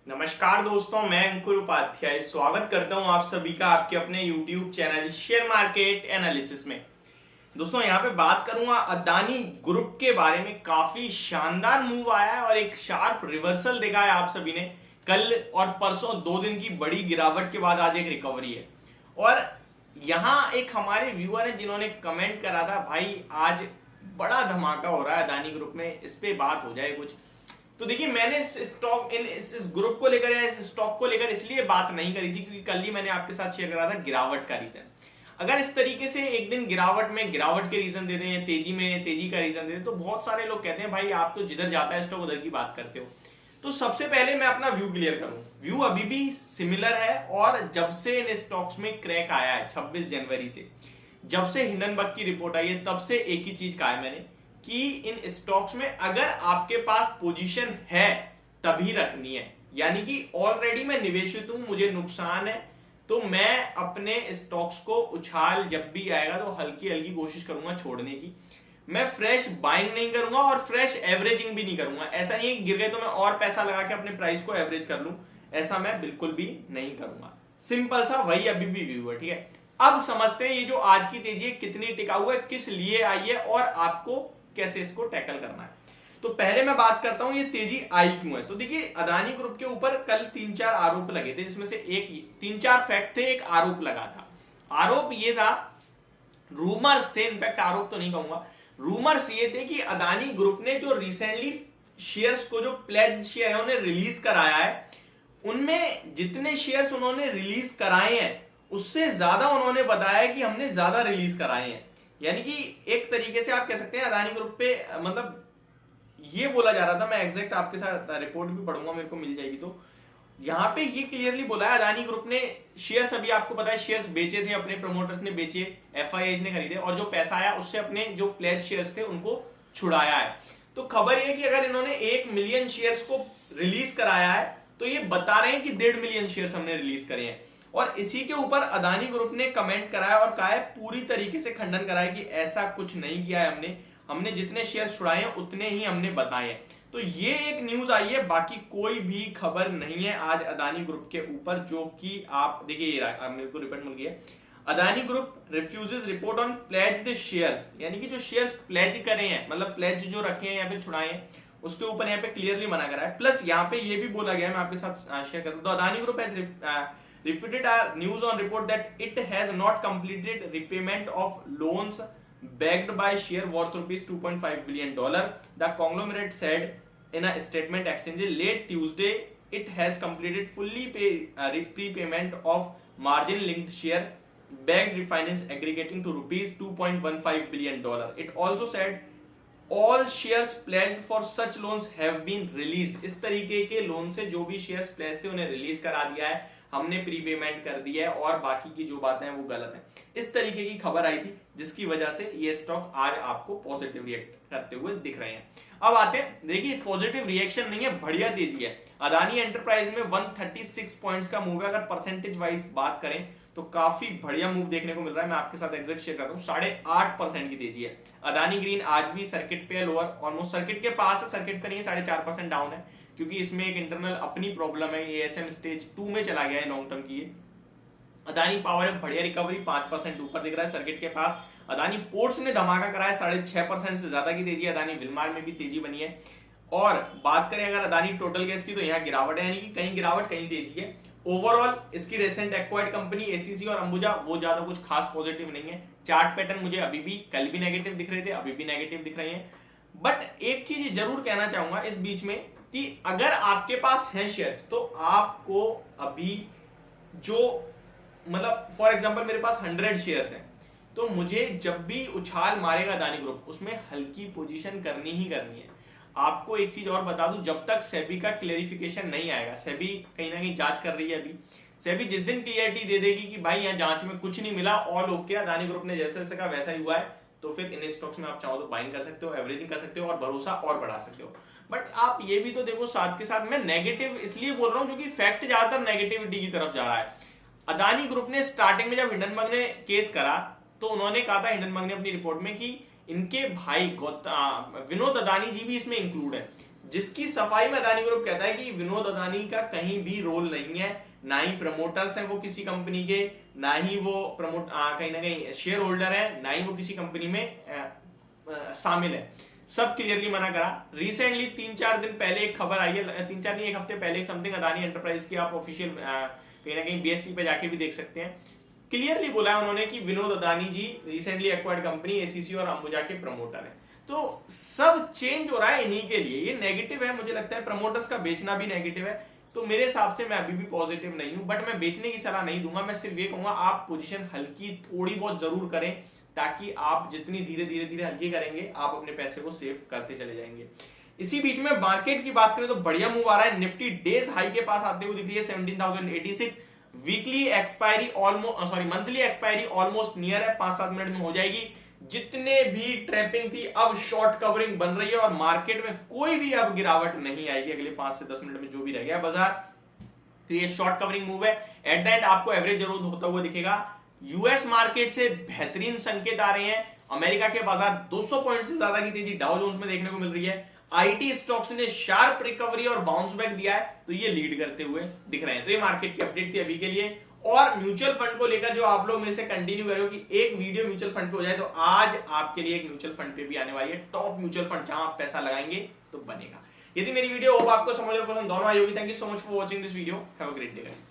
नमस्कार दोस्तों, मैं अंकुर उपाध्याय स्वागत करता हूं आप सभी का आपके अपने YouTube channel share market analysis में। दोस्तों यहां पे बात करूंगा अदानी ग्रुप के बारे में। काफी शानदार मूव आया है और एक शार्प रिवर्सल देखा है आप सभी ने। कल और परसों 2 दिन की बड़ी गिरावट के बाद आज एक रिकवरी है। और यहां एक हमारे व्यूअर है जिन्होंने कमेंट करा था, भाई आज बड़ा धमाका हो रहा है अदानी ग्रुप में, इस पे बात हो जाए कुछ। तो देखिए, मैंने इस ग्रुप को लेकर या इस स्टॉक को लेकर इसलिए बात नहीं करी थी क्योंकि कल ही मैंने आपके साथ शेयर करा था गिरावट का रीजन। अगर इस तरीके से एक दिन गिरावट में गिरावट के रीजन दे दें या तेजी में तेजी का रीजन दे दें तो बहुत सारे लोग कहते हैं भाई आप तो जिधर जाता है स्टॉक उधर की बात करते हो। तो सबसे पहले मैं अपना व्यू क्लियर करूं। व्यू अभी भी सिमिलर है और जब से इन स्टॉक्स में क्रैक आया है 26 जनवरी से, जब से हिंडनबर्ग की रिपोर्ट आई है, तब से एक ही चीज कहा है मैंने कि इन स्टॉक्स में अगर आपके पास पोजीशन है तभी रखनी है। यानी कि ऑलरेडी मैं निवेशित हूं, मुझे नुकसान है, तो मैं अपने स्टॉक्स को उछाल जब भी आएगा तो हल्की हल्की कोशिश करूंगा छोड़ने की। मैं फ्रेश बाइंग नहीं करूंगा और फ्रेश एवरेजिंग भी नहीं करूंगा। ऐसा नहीं है गिर गए तो मैं और पैसा लगा के अपने प्राइस को एवरेज कर लूं, ऐसा मैं बिल्कुल भी नहीं करूंगा। सिंपल सा वही अभी भी व्यू है, ठीक है। अब समझते हैं ये जो आज की तेजी है कितनी टिकाऊ है, किस लिए आई है और आपको कैसे इसको टैकल करना है। तो पहले मैं बात करता हूं ये तेजी आई क्यों है। तो देखिए, अदानी ग्रुप के ऊपर कल 3-4 आरोप लगे थे, जिसमें से एक 3-4 फैक्ट थे, एक आरोप लगा था। आरोप ये था, रूमर्स थे, इनफैक्ट आरोप तो नहीं कहूंगा, रूमर्स ये थे कि अदानी ग्रुप ने जो रिसेंटली शेयर्स को जो प्लेज शेयर है उन्हें रिलीज कराया है, उनमें जितने शेयर्स उन्होंने रिलीज कराए हैं उससे ज्यादा उन्होंने बताया कि हमने ज्यादा रिलीज कराए हैं। यानी कि एक तरीके से आप कह सकते हैं अदानी ग्रुप पे मतलब ये बोला जा रहा था, मैं एग्जैक्ट आपके साथ रिपोर्ट भी पढ़ूंगा, मेरे को मिल जाएगी। तो यहां पे ये क्लियरली बोला है अदानी ग्रुप ने शेयर्स, अभी आपको पता है शेयर्स बेचे थे, अपने प्रमोटर्स ने बेचे, एफआईआईज ने खरीदे और जो पैसा आया उससे अपने जो प्लेज शेयर्स थे उनको छुड़ाया है। तो खबर ये कि अगर इन्होंने 1 मिलियन शेयर्स को रिलीज कराया है तो ये बता रहे हैं कि 1.5 मिलियन शेयर्स हमने रिलीज करे हैं। और इसी के ऊपर अदानी ग्रुप ने कमेंट कराया और कहा है, पूरी तरीके से खंडन कराया कि ऐसा कुछ नहीं किया है हमने जितने शेयर छुड़ाए हैं उतने ही हमने बताए हैं। तो ये एक न्यूज आई है, बाकी कोई भी खबर नहीं है आज अदानी ग्रुप के ऊपर, जो कि आप देखिए ये रहा, मेरे को रिपोर्ट मिल गई है। Adani group refuses report on pledged shares, यानी कि जो शेयर्स प्लेज करे हैं, मतलब प्लेज जो रखे हैं या फिर छुड़ाए हैं, उसके ऊपर यहाँ पे क्लियरली मना करा है। प्लस यहाँ पे ये भी बोला गया है, मैं आपके साथ शेयर करता हूं। तो Adani group has refuted our news on report that it has not completed repayment of loans backed by share worth rupees 2.5 billion dollar. The conglomerate said in a statement exchanged late Tuesday it has completed fully prepayment of margin linked share backed refinance aggregating to rupees 2.15 billion dollar. It also said all shares pledged for such loans have been released. इस तरीके के loan से जो भी shares pledge थे उन्हें release करा दिया है, हमने प्रीपेमेंट कर दिया है और बाकी की जो बातें हैं वो गलत है। इस तरीके की खबर आई थी जिसकी वजह से ये स्टॉक आज आपको पॉजिटिव रिएक्ट करते हुए दिख रहे हैं। अब आते हैं, देखिए पॉजिटिव रिएक्शन नहीं है, बढ़िया तेजी है। अदानी एंटरप्राइज में 136 पॉइंट्स का मूव है। अगर परसेंटेज वाइज बात करें तो काफी बढ़िया मूव देखने को मिल रहा है। मैं आपके साथ एग्जैक्ट शेयर करता हूं, 8.5% की तेजी है। अदानी ग्रीन आज भी सर्किट पे लोअर, ऑलमोस्ट सर्किट के पास है, सर्किट पे नहीं है, 4.5% डाउन है क्योंकि इसमें एक इंटरनल अपनी प्रॉब्लम है, एएसएम स्टेज 2 में चला गया है लॉन्ग टर्म की। अदानी पावर में बढ़िया रिकवरी, 5% ऊपर दिख रहा है सर्किट के पास। अदानी पोर्ट्स ने धमाका कराया, 6.5% से ज्यादा की तेजी। अदानी विलमार में भी तेजी बनी है। और बात करें अगर अदानी टोटल गैस की तो यहाँ गिरावट है, यानी कि कहीं गिरावट कहीं तेजी है। ओवरऑल इसकी रिसेंट एक्वायर्ड कंपनी एसीसी और अंबुजा वो ज्यादा कुछ खास पॉजिटिव नहीं है। चार्ट पैटर्न मुझे अभी भी, कल भी नेगेटिव दिख रहे थे, अभी भी नेगेटिव दिख रहे हैं। बट एक चीज जरूर कहना चाहूंगा इस बीच में कि अगर आपके पास है शेयर्स तो आपको अभी जो मतलब फॉर एग्जांपल मेरे पास 100 शेयर्स हैं तो मुझे जब भी उछाल मारेगा अदानी ग्रुप उसमें हल्की पोजीशन करनी ही करनी है। आपको एक चीज और बता दूं, जब तक सेबी का क्लेरिफिकेशन नहीं आएगा, सेबी कहीं ना कहीं जांच कर रही है अभी, सेबी जिस दिन क्लियरिटी दे देगी कि भाई यहाँ जांच में कुछ नहीं मिला, ऑल ओके, अदानी ग्रुप ने जैसे जैसे कहा वैसा ही हुआ है, तो फिर इन स्टॉक्स में आप चाहो तो बाइंग कर सकते हो, एवरेजिंग कर सकते हो और भरोसा और बढ़ा सकते हो। बट आप ये भी तो देखो साथ के साथ, मैं नेगेटिव इसलिए बोल रहा हूं क्योंकि फैक्ट ज्यादातर नेगेटिविटी की तरफ जा रहा है। अदानी ग्रुप ने स्टार्टिंग में जब हिंडनबर्ग ने केस करा तो उन्होंने कहा था, हिंडनबर्ग ने अपनी रिपोर्ट में, कि इनके भाई विनोद अदानी जी भी इसमें इंक्लूड है। जिसकी सफाई में अदानी ग्रुप कहता है कि विनोद अदानी का कहीं भी रोल नहीं है, ना ही प्रमोटर्स हैं वो किसी कंपनी के, ना ही वो कहीं ना कहीं शेयर होल्डर है, ना ही वो किसी कंपनी में शामिल है। सब क्लियरली मना करा। रिसेंटली 3-4 दिन पहले एक खबर आई है, 3-4 नहीं, एक हफ्ते पहले समथिंग अदानी एंटरप्राइज की आप ऑफिशियल कहीं ना कहीं बीएससी पे जाके भी देख सकते हैं, क्लियरली बोला है उन्होंने कि विनोद अदानी जी रिसेंटली एक्वायर्ड कंपनी एसीसी और अंबुजा के प्रमोटर है। तो सब चेंज हो रहा है इन्हीं के लिए, ये नेगेटिव है। मुझे लगता है प्रमोटर्स का बेचना भी नेगेटिव है, तो मेरे हिसाब से मैं अभी भी पॉजिटिव नहीं हूं, बट मैं बेचने की सलाह नहीं दूंगा। मैं सिर्फ ये कहूंगा आप पोजीशन हल्की थोड़ी बहुत जरूर करें, ताकि आप जितनी धीरे धीरे हल्की करेंगे आप अपने पैसे को सेव करते चले जाएंगे। इसी बीच में मार्केट की बात करें तो बढ़िया मूव आ रहा है। निफ्टी डेज हाई के पास आते हुए दिख रही है 17,086। Weekly expiry almost monthly expiry almost near है, 5-7 मिनट में हो जाएगी। जितने भी ट्रैपिंग थी अब शॉर्ट कवरिंग बन रही है और मार्केट में कोई भी अब गिरावट नहीं आएगी अगले 5 से 10 मिनट में जो भी रह गया बाजार। तो ये शॉर्ट कवरिंग मूव है। एट द एंड आपको एवरेज जरूर होता हुआ दिखेगा। यूएस मार्केट से बेहतरीन संकेत आ रहे हैं। अमेरिका के बाजार 200 पॉइंट से ज्यादा की तेजी डाउ जोन्स में देखने को मिल रही है। आईटी स्टॉक्स ने शार्प रिकवरी और बाउंस बैक दिया है, तो ये लीड करते हुए दिख रहे हैं। तो ये मार्केट की अपडेट थी अभी के लिए। और म्यूचुअल फंड को लेकर जो आप लोग मेरे से कंटिन्यू कर रहे हो कि एक वीडियो म्यूचुअल फंड पे हो जाए, तो आज आपके लिए एक म्यूचुअल फंड पे भी आने वाली है। टॉप म्यूचुअल फंड जहां आप पैसा लगाएंगे तो बनेगा। यदि मेरी वीडियो होप आपको समझ और पसंद दोनों आई होगी। Thank you so much for watching this video. Have a great day guys.